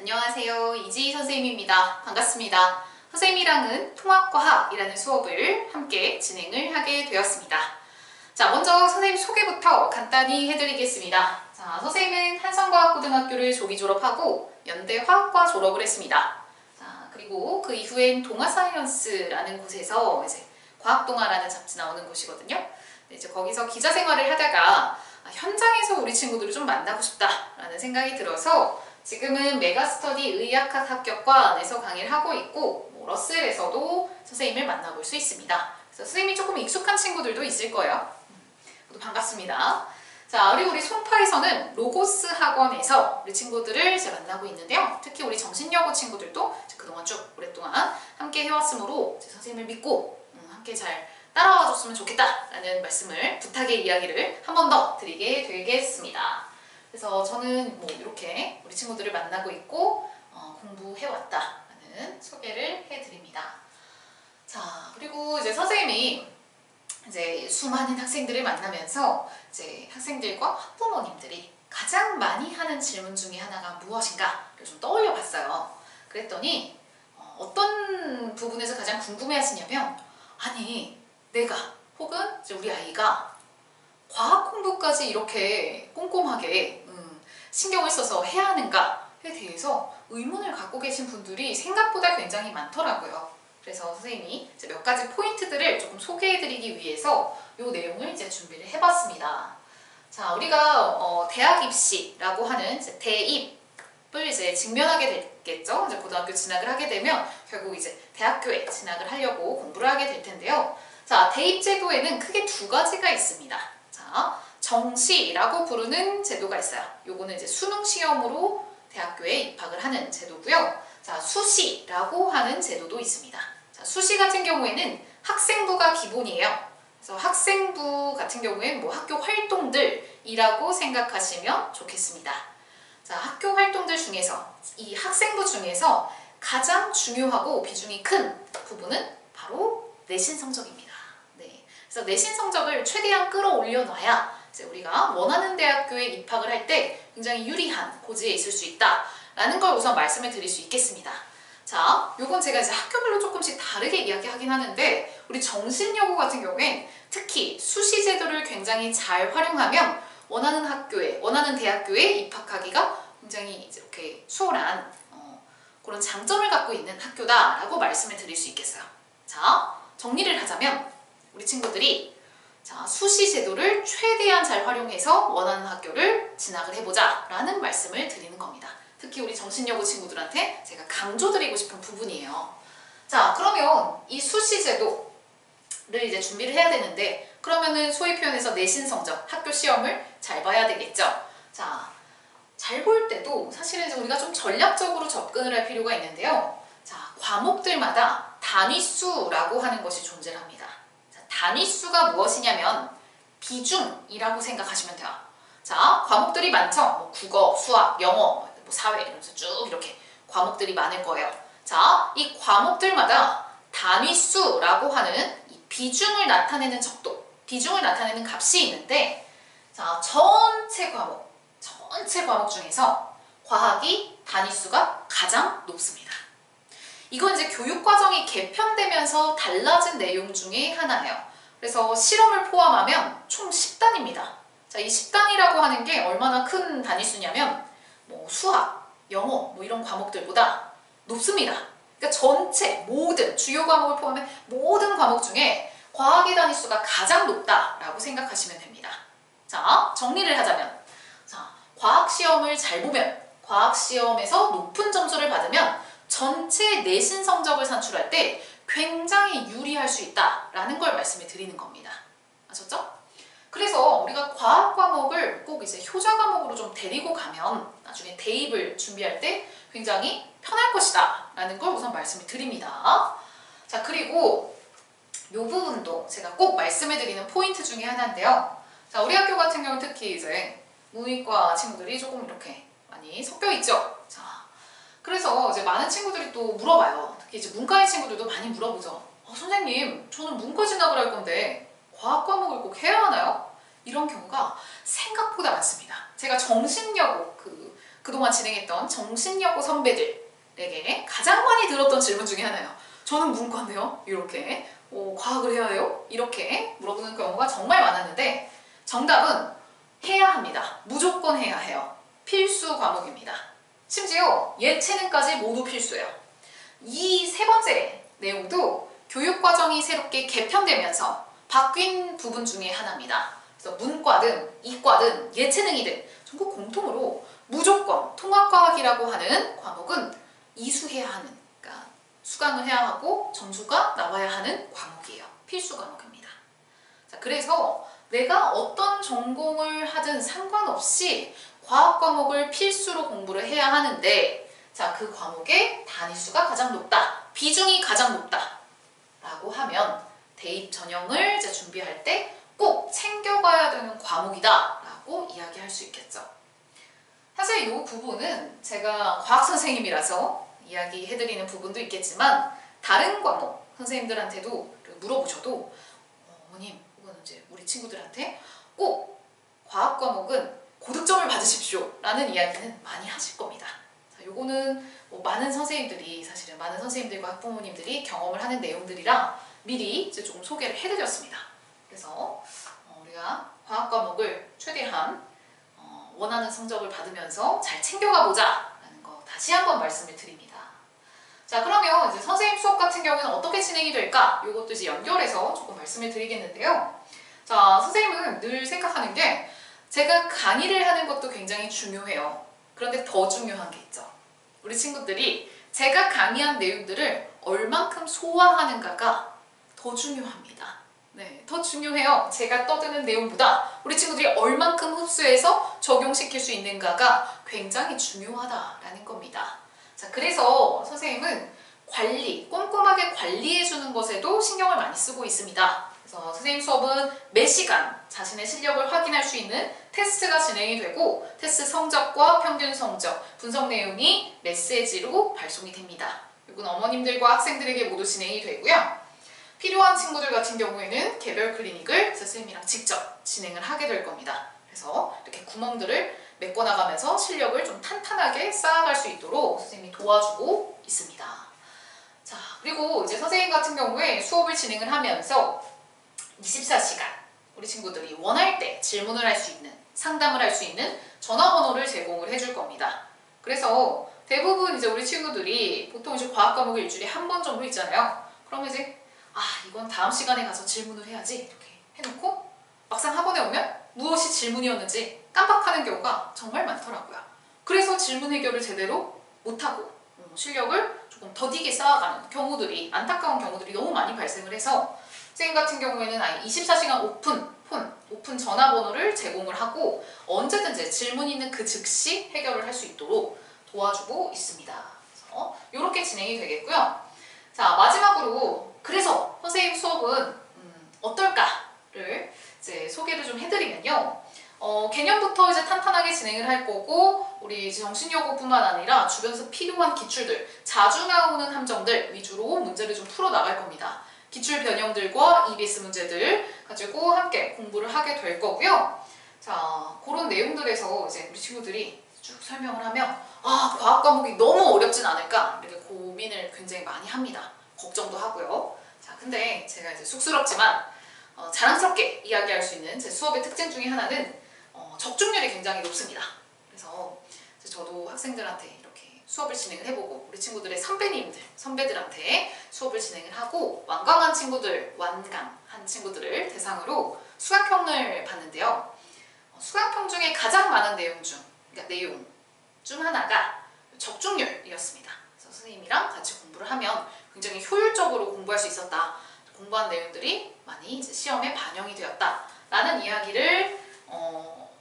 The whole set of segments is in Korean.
안녕하세요. 이지희 선생님입니다. 반갑습니다. 선생님이랑은 통합과학이라는 수업을 함께 진행을 하게 되었습니다. 자, 먼저 선생님 소개부터 간단히 해드리겠습니다. 자, 선생님은 한성과학고등학교를 조기 졸업하고 연대 화학과 졸업을 했습니다. 자, 그리고 그 이후엔 동아사이언스라는 곳에서 이제 과학동아라는 잡지 나오는 곳이거든요. 이제 거기서 기자 생활을 하다가 현장에서 우리 친구들을 좀 만나고 싶다라는 생각이 들어서 지금은 메가스터디 의학학 합격과 안에서 강의를 하고 있고 러셀에서도 선생님을 만나볼 수 있습니다. 그래서 선생님이 조금 익숙한 친구들도 있을 거예요. 모두 반갑습니다. 자, 그리고 우리 송파에서는 로고스 학원에서 우리 친구들을 이제 만나고 있는데요. 특히 우리 정신여고 친구들도 그동안 쭉 오랫동안 함께 해왔으므로 선생님을 믿고 함께 잘 따라와 줬으면 좋겠다라는 말씀을, 부탁의 이야기를 한 번 더 드리게 되겠습니다. 그래서 저는 이렇게 우리 친구들을 만나고 있고 공부해왔다라는 소개를 해드립니다. 자, 그리고 이제 선생님이 이제 수많은 학생들을 만나면서 이제 학생들과 학부모님들이 가장 많이 하는 질문 중에 하나가 무엇인가를 좀 떠올려 봤어요. 그랬더니 어떤 부분에서 가장 궁금해 하시냐면, 아니 내가 혹은 이제 우리 아이가 과학 공부까지 이렇게 꼼꼼하게 신경을 써서 해야 하는가에 대해서 의문을 갖고 계신 분들이 생각보다 굉장히 많더라고요. 그래서 선생님이 이제 몇 가지 포인트들을 조금 소개해드리기 위해서 이 내용을 이제 준비를 해봤습니다. 자, 우리가 대학 입시라고 하는 이제 대입을 이제 직면하게 되겠죠. 이제 고등학교 진학을 하게 되면 결국 이제 대학교에 진학을 하려고 공부를 하게 될 텐데요. 자, 대입 제도에는 크게 두 가지가 있습니다. 자, 정시라고 부르는 제도가 있어요. 요거는 이제 수능 시험으로 대학교에 입학을 하는 제도고요. 자, 수시라고 하는 제도도 있습니다. 자, 수시 같은 경우에는 학생부가 기본이에요. 그래서 학생부 같은 경우에는 학교 활동들이라고 생각하시면 좋겠습니다. 자, 학교 활동들 중에서 이 학생부 중에서 가장 중요하고 비중이 큰 부분은 바로 내신 성적입니다. 네. 그래서 내신 성적을 최대한 끌어올려 놔야 이제 우리가 원하는 대학교에 입학을 할 때 굉장히 유리한 고지에 있을 수 있다라는 걸 우선 말씀을 드릴 수 있겠습니다. 자, 요건 제가 이제 학교별로 조금씩 다르게 이야기하긴 하는데, 우리 정신여고 같은 경우엔 특히 수시 제도를 굉장히 잘 활용하면 원하는 학교에, 원하는 대학교에 입학하기가 굉장히 이제 이렇게 수월한 그런 장점을 갖고 있는 학교다라고 말씀을 드릴 수 있겠어요. 자, 정리를 하자면 우리 친구들이 수시 제도를 최대한 잘 활용해서 원하는 학교를 진학을 해보자 라는 말씀을 드리는 겁니다. 특히 우리 정신여고 친구들한테 제가 강조드리고 싶은 부분이에요. 자, 그러면 이 수시 제도를 이제 준비를 해야 되는데, 그러면은 소위 표현해서 내신 성적, 학교 시험을 잘 봐야 되겠죠. 자, 잘 볼 때도 사실은 이제 우리가 좀 전략적으로 접근을 할 필요가 있는데요. 자, 과목들마다 단위수라고 하는 것이 존재를 합니다. 자, 단위수가 무엇이냐면 비중이라고 생각하시면 돼요. 자, 과목들이 많죠? 국어, 수학, 영어, 사회 이러면서 쭉 이렇게 과목들이 많을 거예요. 자, 이 과목들마다 단위수라고 하는 이 비중을 나타내는 척도, 비중을 나타내는 값이 있는데, 자, 전체 과목 중에서 과학이 단위수가 가장 높습니다. 이건 이제 교육과정이 개편되면서 달라진 내용 중에 하나예요. 그래서 실험을 포함하면 총 10단입니다. 자, 이 10단이라고 하는 게 얼마나 큰 단위수냐면 수학, 영어 이런 과목들보다 높습니다. 그러니까 전체 모든 주요 과목을 포함해 모든 과목 중에 과학의 단위수가 가장 높다라고 생각하시면 됩니다. 자, 정리를 하자면, 자, 과학 시험을 잘 보면, 과학 시험에서 높은 점수를 받으면 전체 내신 성적을 산출할 때 굉장히 유리할 수 있다라는 걸 말씀을 드리는 겁니다. 아셨죠? 그래서 우리가 과학 과목을 꼭 이제 효자 과목으로 좀 데리고 가면 나중에 대입을 준비할 때 굉장히 편할 것이다 라는 걸 우선 말씀을 드립니다. 자, 그리고 이 부분도 제가 꼭 말씀을 드리는 포인트 중에 하나인데요. 자, 우리 학교 같은 경우는 특히 이제 문이과 친구들이 조금 이렇게 많이 섞여 있죠. 자, 그래서 이제 많은 친구들이 또 물어봐요. 특히 이제 문과의 친구들도 많이 물어보죠. 선생님, 저는 문과 진학을 할 건데 과학 과목을 꼭 해야 하나요? 이런 경우가 생각보다 많습니다. 제가 정신여고 그동안 진행했던 정신여고 선배들에게 가장 많이 들었던 질문 중에 하나예요. 저는 문과인데요? 이렇게. 과학을 해야 해요? 이렇게 물어보는 경우가 정말 많았는데 정답은 해야 합니다. 무조건 해야 해요. 필수 과목입니다. 심지어 예체능까지 모두 필수예요. 이 세 번째 내용도 교육과정이 새롭게 개편되면서 바뀐 부분 중에 하나입니다. 그래서 문과든 이과든 예체능이든 전국 공통으로 무조건 통합과학이라고 하는 과목은 이수해야 하는, 그러니까 수강을 해야 하고 점수가 나와야 하는 과목이에요. 필수 과목입니다. 자, 그래서 내가 어떤 전공을 하든 상관없이 과학 과목을 필수로 공부를 해야 하는데, 자, 그 과목의 단위수가 가장 높다, 비중이 가장 높다 라고 하면 대입 전형을 이제 준비할 때 꼭 챙겨가야 되는 과목이다 라고 이야기할 수 있겠죠. 사실 이 부분은 제가 과학 선생님이라서 이야기해드리는 부분도 있겠지만 다른 과목 선생님들한테도 물어보셔도 어머님 혹은 이제 우리 친구들한테 꼭 과학 과목은 고득점을 받으십시오 라는 이야기는 많이 하실 겁니다. 자, 요거는 많은 선생님들이, 사실은 많은 선생님들과 학부모님들이 경험을 하는 내용들이라 미리 이제 조금 소개를 해드렸습니다. 그래서 우리가 과학 과목을 최대한 원하는 성적을 받으면서 잘 챙겨가 보자 라는 거 다시 한번 말씀을 드립니다. 자, 그러면 이제 선생님 수업 같은 경우는 어떻게 진행이 될까? 이것도 이제 연결해서 조금 말씀을 드리겠는데요. 자, 선생님은 늘 생각하는 게 제가 강의를 하는 것도 굉장히 중요해요. 그런데 더 중요한 게 있죠. 우리 친구들이 제가 강의한 내용들을 얼만큼 소화하는가가 더 중요합니다. 네, 더 중요해요. 제가 떠드는 내용보다 우리 친구들이 얼만큼 흡수해서 적용시킬 수 있는가가 굉장히 중요하다라는 겁니다. 자, 그래서 선생님은 관리, 꼼꼼하게 관리해주는 것에도 신경을 많이 쓰고 있습니다. 그래서 선생님 수업은 매 시간 자신의 실력을 확인할 수 있는 테스트가 진행이 되고 테스트 성적과 평균 성적, 분석 내용이 메시지로 발송이 됩니다. 이건 어머님들과 학생들에게 모두 진행이 되고요. 필요한 친구들 같은 경우에는 개별 클리닉을 선생님이랑 직접 진행을 하게 될 겁니다. 그래서 이렇게 구멍들을 메꿔나가면서 실력을 좀 탄탄하게 쌓아갈 수 있도록 선생님이 도와주고 있습니다. 자, 그리고 이제 선생님 같은 경우에 수업을 진행을 하면서 24시간 우리 친구들이 원할 때 질문을 할 수 있는, 상담을 할 수 있는 전화번호를 제공을 해줄 겁니다. 그래서 대부분 이제 우리 친구들이 보통 이제 과학 과목을 일주일에 한 번 정도 있잖아요. 그러면 이제 이건 다음 시간에 가서 질문을 해야지 이렇게 해놓고 막상 학원에 오면 무엇이 질문이었는지 깜빡하는 경우가 정말 많더라고요. 그래서 질문 해결을 제대로 못하고 실력을 조금 더디게 쌓아가는 경우들이, 안타까운 경우들이 너무 많이 발생을 해서 선생님 같은 경우에는 24시간 오픈 전화번호를 제공을 하고 언제든지 질문 있는 그 즉시 해결을 할 수 있도록 도와주고 있습니다. 그래서 이렇게 진행이 되겠고요. 자, 마지막으로 그래서 선생님 수업은 어떨까를 이제 소개를 좀 해드리면요. 개념부터 이제 탄탄하게 진행을 할 거고 우리 정신여고뿐만 아니라 주변에서 필요한 기출들, 자주 나오는 함정들 위주로 문제를 좀 풀어 나갈 겁니다. 기출 변형들과 EBS 문제들 가지고 함께 공부를 하게 될 거고요. 자, 그런 내용들에서 이제 우리 친구들이 쭉 설명을 하면 과학 과목이 너무 어렵진 않을까 이렇게 고민을 굉장히 많이 합니다. 걱정도 하고요. 자, 근데 제가 이제 쑥스럽지만 자랑스럽게 이야기할 수 있는 제 수업의 특징 중에 하나는 적중률이 굉장히 높습니다. 그래서 저도 학생들한테 이렇게 수업을 진행을 해보고 우리 친구들의 선배들한테 수업을 진행을 하고 완강한 친구들을 대상으로 수강평을 봤는데요. 수강평 중에 가장 많은 내용 중 하나가 적중률이었습니다. 그래서 선생님이랑 같이 공부를 하면 굉장히 효율적으로 공부할 수 있었다. 공부한 내용들이 많이 이제 시험에 반영이 되었다라는 이야기를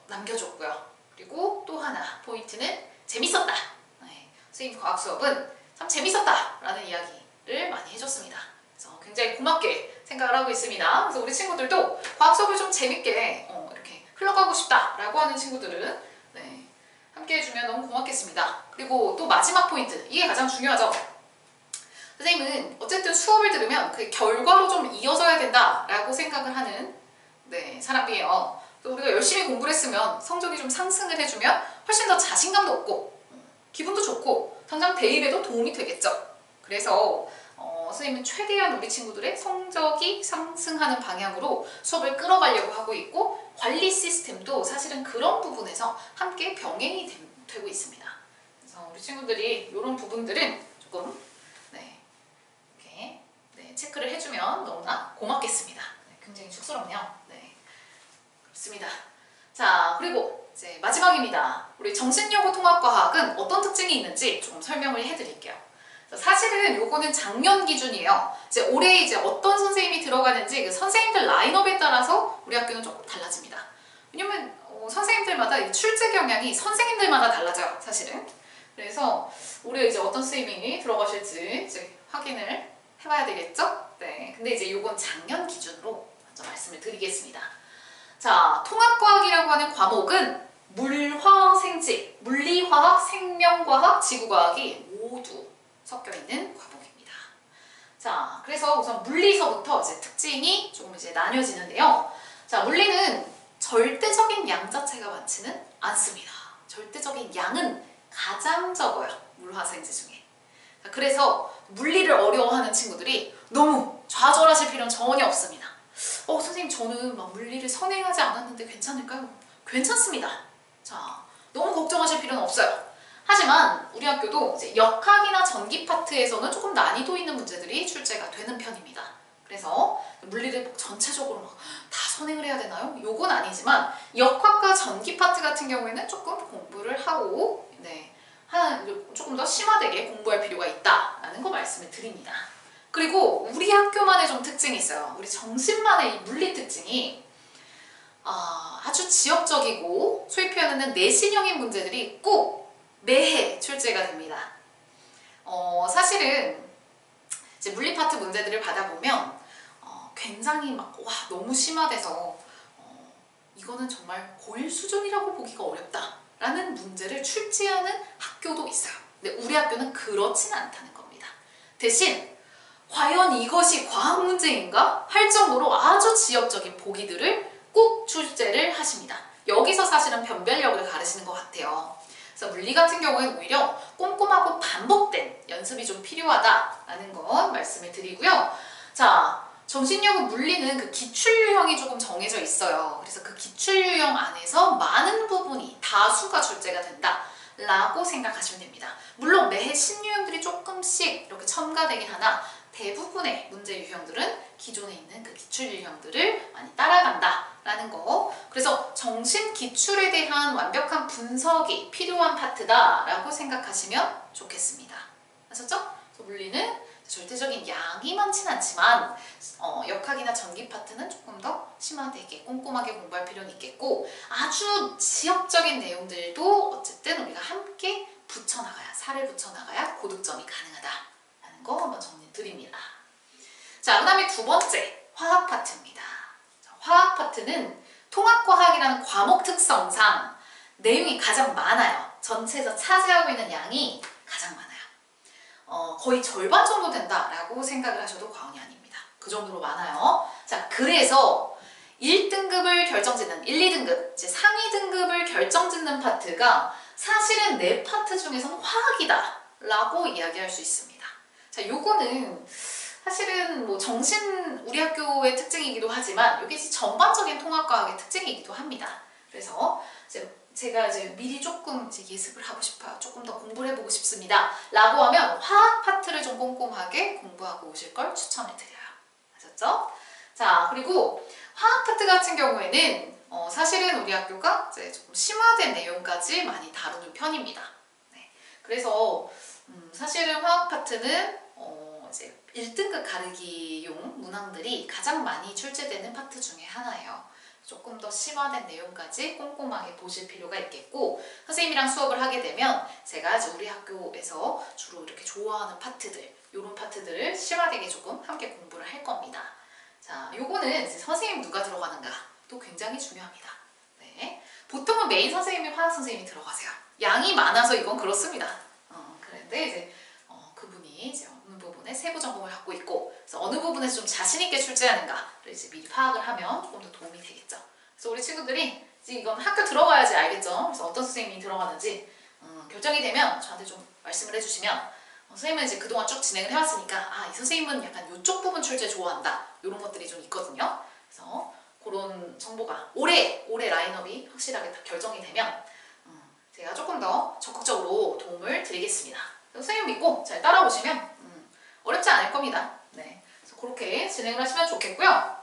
남겨줬고요. 그리고 또 하나 포인트는 재밌었다. 네, 선생님 과학 수업은 참 재밌었다라는 이야기를 많이 해줬습니다. 그래서 굉장히 고맙게 생각을 하고 있습니다. 그래서 우리 친구들도 과학 수업을 좀 재밌게 이렇게 흘러가고 싶다라고 하는 친구들은 함께 해주면 너무 고맙겠습니다. 그리고 또 마지막 포인트, 이게 가장 중요하죠. 선생님은 어쨌든 수업을 들으면 그 결과로 좀 이어져야 된다라고 생각을 하는 사람이에요. 또 우리가 열심히 공부를 했으면 성적이 좀 상승을 해주면 훨씬 더 자신감도 얻고 당장 대입에도 도움이 되겠죠. 그래서 선생님은 최대한 우리 친구들의 성적이 상승하는 방향으로 수업을 끌어가려고 하고 있고, 관리 시스템도 사실은 그런 부분에서 함께 병행이 되고 있습니다. 그래서 우리 친구들이 이런 부분들은 조금 이렇게 체크를 해주면 너무나 고맙겠습니다. 굉장히 쑥스럽네요. 그렇습니다. 자, 그리고 이제 마지막입니다. 우리 정신여고 통합과학은 어떤 특징이 있는지 조금 설명을 해드릴게요. 사실은 요거는 작년 기준이에요. 이제 올해 이제 어떤 선생님이 들어가는지 그 선생님들 라인업에 따라서 우리 학교는 조금 달라집니다. 왜냐면 선생님들마다 이 출제 경향이 선생님들마다 달라져요, 사실은. 그래서 올해 이제 어떤 선생님이 들어가실지 이제 확인을 해봐야 되겠죠? 네. 근데 이제 요건 작년 기준으로 먼저 말씀을 드리겠습니다. 자, 통합과학이라고 하는 과목은 물화생지, 물리화학, 생명과학, 지구과학이 모두 섞여 있는 과목입니다. 자, 그래서 우선 물리서부터 이제 특징이 조금 이제 나뉘어지는데요. 자, 물리는 절대적인 양 자체가 많지는 않습니다. 절대적인 양은 가장 적어요, 물화생지 중에. 자, 그래서 물리를 어려워하는 친구들이 너무 좌절하실 필요는 전혀 없습니다. 선생님, 저는 막 물리를 선행하지 않았는데 괜찮을까요? 괜찮습니다. 자, 너무 걱정하실 필요는 없어요. 하지만 우리 학교도 이제 역학이나 전기 파트에서는 조금 난이도 있는 문제들이 출제가 되는 편입니다. 그래서 물리를 전체적으로 막 다 선행을 해야 되나요? 요건 아니지만 역학과 전기 파트 같은 경우에는 조금 공부를 하고 조금 더 심화되게 공부할 필요가 있다라는 거 말씀을 드립니다. 그리고 우리 학교만의 좀 특징이 있어요. 우리 정신만의 이 물리 특징이 아주 지역적이고 소위 표현하는 내신형인 문제들이 꼭 매해 출제가 됩니다. 사실은 이제 물리 파트 문제들을 받아보면 굉장히 너무 심화돼서 이거는 정말 고1 수준이라고 보기가 어렵다 라는 문제를 출제하는 학교도 있어요. 근데 우리 학교는 그렇진 않다는 겁니다. 대신 과연 이것이 과학 문제인가 할 정도로 아주 지역적인 보기들을 꼭 출제를 하십니다. 여기서 사실은 변별력을 가르치는 것 같아요. 그래서 물리 같은 경우에는 오히려 꼼꼼하고 반복된 연습이 좀 필요하다라는 것 말씀을 드리고요. 자, 정신여고 물리는 그 기출유형이 조금 정해져 있어요. 그래서 그 기출유형 안에서 많은 부분이 다수가 출제가 된다라고 생각하시면 됩니다. 물론 매해 신유형들이 조금씩 이렇게 첨가되긴 하나 대부분의 문제 유형들은 기존에 있는 그 기출 유형들을 많이 따라간다라는 거. 그래서 정신 기출에 대한 완벽한 분석이 필요한 파트다라고 생각하시면 좋겠습니다. 아셨죠? 그래서 물리는 절대적인 양이 많지는 않지만 역학이나 전기 파트는 조금 더 심화되게 꼼꼼하게 공부할 필요는 있겠고, 아주 지역적인 내용들도 어쨌든 우리가 함께 붙여나가야, 살을 붙여나가야 고득점이 가능하다라는 거 한번 정리 드립니다. 자, 그 다음에 두 번째, 화학 파트입니다. 자, 화학 파트는 통합과학이라는 과목 특성상 내용이 가장 많아요. 전체에서 차지하고 있는 양이 가장 많아요. 거의 절반 정도 된다라고 생각을 하셔도 과언이 아닙니다. 그 정도로 많아요. 자, 그래서 1등급을 결정짓는 1, 2등급, 이제 상위 등급을 결정짓는 파트가 사실은 4파트 중에서는 화학이다 라고 이야기할 수 있습니다. 자, 요거는 사실은 뭐 우리 학교의 특징이기도 하지만 이게 전반적인 통합과학의 특징이기도 합니다. 그래서 제가 미리 조금 예습을 하고 싶어요. 조금 더 공부를 해보고 싶습니다. 라고 하면 화학 파트를 좀 꼼꼼하게 공부하고 오실 걸 추천을 드려요. 아셨죠? 자, 그리고 화학 파트 같은 경우에는 사실은 우리 학교가 조금 심화된 내용까지 많이 다루는 편입니다. 네. 그래서 사실은 화학 파트는 이제 1등급 가르기용 문항들이 가장 많이 출제되는 파트 중에 하나예요. 조금 더 심화된 내용까지 꼼꼼하게 보실 필요가 있겠고, 선생님이랑 수업을 하게 되면 제가 우리 학교에서 주로 이렇게 좋아하는 파트들, 이런 파트들을 심화되게 조금 함께 공부를 할 겁니다. 자, 요거는 이제 선생님 누가 들어가는가도 굉장히 중요합니다. 네. 보통은 메인 선생님이 화학 선생님이 들어가세요. 양이 많아서 이건 그렇습니다. 그런데 이제 그분이 이제 어느 부분에 세부 전공을 갖고 있고, 그래서 어느 부분에서 좀 자신 있게 출제하는가를 이제 미리 파악을 하면 조금 더 도움이 되겠죠. 그래서 우리 친구들이 이제 이건 학교 들어가야지 알겠죠. 그래서 어떤 선생님이 들어가는지 결정이 되면 저한테 좀 말씀을 해주시면 선생님은 이제 그동안 쭉 진행을 해왔으니까 이 선생님은 약간 이쪽 부분 출제 좋아한다 이런 것들이 좀 있거든요. 그래서 그런 정보가 올해 라인업이 확실하게 다 결정이 되면 제가 조금 더 적극적으로 도움을 드리겠습니다. 선생님 믿고 잘 따라오시면 어렵지 않을 겁니다. 네, 그래서 그렇게 진행을 하시면 좋겠고요.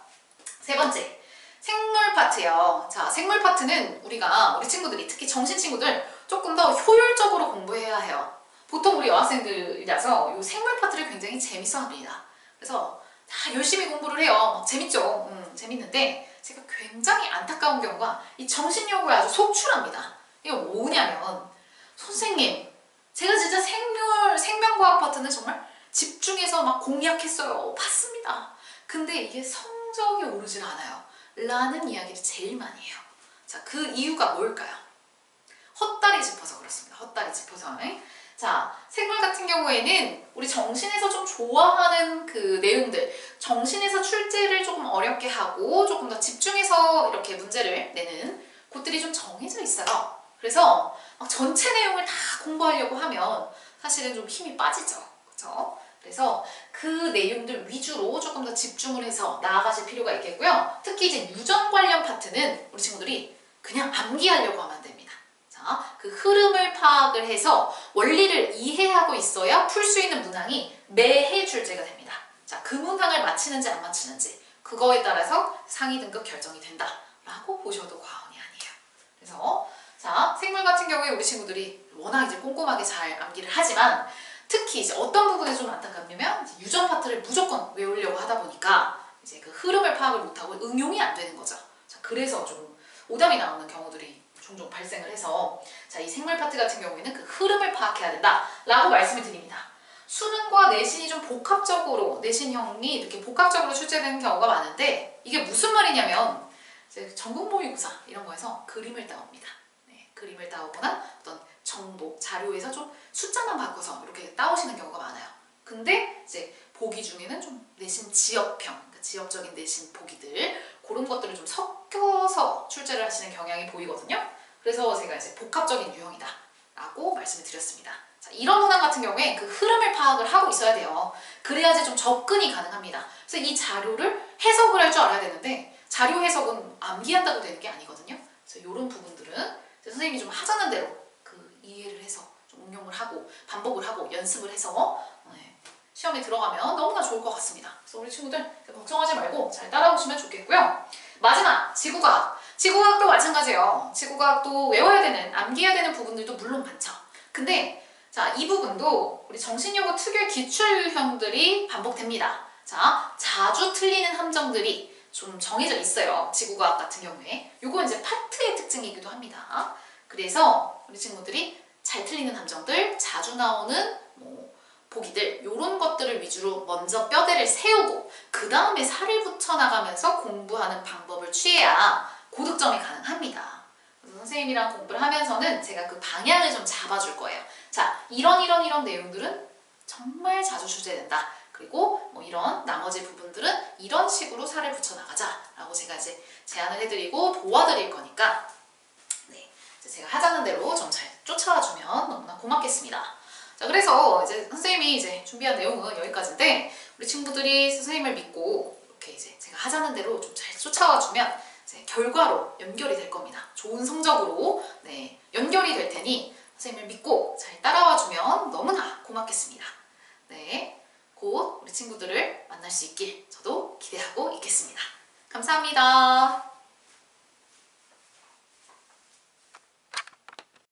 세 번째, 생물 파트요. 자, 생물 파트는 우리 친구들이 특히 정신 친구들 조금 더 효율적으로 공부해야 해요. 보통 우리 여학생들이라서 이 생물 파트를 굉장히 재밌어 합니다. 그래서 다 열심히 공부를 해요. 막 재밌죠. 재밌는데 제가 굉장히 안타까운 경우가 이 정신여고에 아주 속출합니다. 이게 뭐냐면 선생님, 제가 진짜 생명과학 파트는 정말 집중해서 막 공략했어요. 봤습니다. 근데 이게 성적이 오르질 않아요. 라는 이야기를 제일 많이 해요. 자, 그 이유가 뭘까요? 헛다리 짚어서 그렇습니다. 헛다리 짚어서. 자, 생물 같은 경우에는 우리 정신에서 좀 좋아하는 그 내용들, 정신에서 출제를 조금 어렵게 하고 조금 더 집중해서 이렇게 문제를 내는 곳들이 좀 정해져 있어요. 그래서 막 전체 내용을 다 공부하려고 하면 사실은 좀 힘이 빠지죠. 그렇죠? 그래서 그 내용들 위주로 조금 더 집중을 해서 나아가실 필요가 있겠고요. 특히 이제 유전 관련 파트는 우리 친구들이 그냥 암기하려고 하면 안 됩니다. 자, 그 흐름을 파악을 해서 원리를 이해하고 있어야 풀 수 있는 문항이 매해 출제가 됩니다. 자, 그 문항을 맞히는지 안 맞히는지 그거에 따라서 상위 등급 결정이 된다라고 보셔도 과언이 아니에요. 그래서 자, 생물 같은 경우에 우리 친구들이 워낙 이제 꼼꼼하게 잘 암기를 하지만 특히 이제 어떤 부분에 좀 안타깝냐면 이제 유전 파트를 무조건 외우려고 하다 보니까 이제 그 흐름을 파악을 못하고 응용이 안 되는 거죠. 자, 그래서 좀 오답이 나오는 경우들이 종종 발생을 해서 자, 이 생물 파트 같은 경우에는 그 흐름을 파악해야 된다라고 말씀을 드립니다. 수능과 내신이 좀 복합적으로 내신형이 이렇게 복합적으로 출제되는 경우가 많은데 이게 무슨 말이냐면 이제 전국 모의고사 이런 거에서 그림을 따옵니다. 네, 그림을 따오거나 어떤 정보, 자료에서 좀 숫자만 바꿔서 이렇게 따오시는 경우가 많아요. 근데 이제 보기 중에는 좀 내신 지역형, 그러니까 지역적인 내신 보기들 그런 것들을 좀 섞여서 출제를 하시는 경향이 보이거든요. 그래서 제가 이제 복합적인 유형이다 라고 말씀을 드렸습니다. 자, 이런 문항 같은 경우에 그 흐름을 파악을 하고 있어야 돼요. 그래야지 좀 접근이 가능합니다. 그래서 이 자료를 해석을 할 줄 알아야 되는데 자료 해석은 암기한다고 되는 게 아니거든요. 그래서 이런 부분들은 선생님이 좀 하자는 대로 그 이해를 해서 좀 응용을 하고 반복을 하고 연습을 해서 시험에 들어가면 너무나 좋을 것 같습니다. 그래서 우리 친구들 걱정하지 말고 잘 따라오시면 좋겠고요. 마지막, 지구과학. 지구과학도 마찬가지예요. 지구과학도 외워야 되는, 암기해야 되는 부분들도 물론 많죠. 근데 자, 이 부분도 우리 정신여고 특유의 기출형들이 반복됩니다. 자, 자주 틀리는 함정들이 좀 정해져 있어요. 지구과학 같은 경우에. 요거 이제 파트의 특징이기도 합니다. 그래서 우리 친구들이 잘 틀리는 함정들, 자주 나오는 보기들 이런 것들을 위주로 먼저 뼈대를 세우고 그 다음에 살을 붙여나가면서 공부하는 방법을 취해야 고득점이 가능합니다. 그래서 선생님이랑 공부를 하면서는 제가 그 방향을 좀 잡아줄 거예요. 자, 이런 내용들은 정말 자주 출제된다. 그리고 이런 나머지 부분들은 이런 식으로 살을 붙여나가자 라고 제가 이제 제안을 해드리고 도와드릴 거니까 네, 제가 하자는 대로 좀 잘 쫓아와주면 너무나 고맙겠습니다. 자, 그래서 이제 선생님이 이제 준비한 내용은 여기까지인데 우리 친구들이 선생님을 믿고 이렇게 이제 제가 하자는 대로 좀 잘 쫓아와주면 이제 결과로 연결이 될 겁니다. 좋은 성적으로 네, 연결이 될 테니 선생님을 믿고 잘 따라와주면 너무나 고맙겠습니다. 네, 곧 우리 친구들을 만날 수 있길 저도 기대하고 있겠습니다. 감사합니다.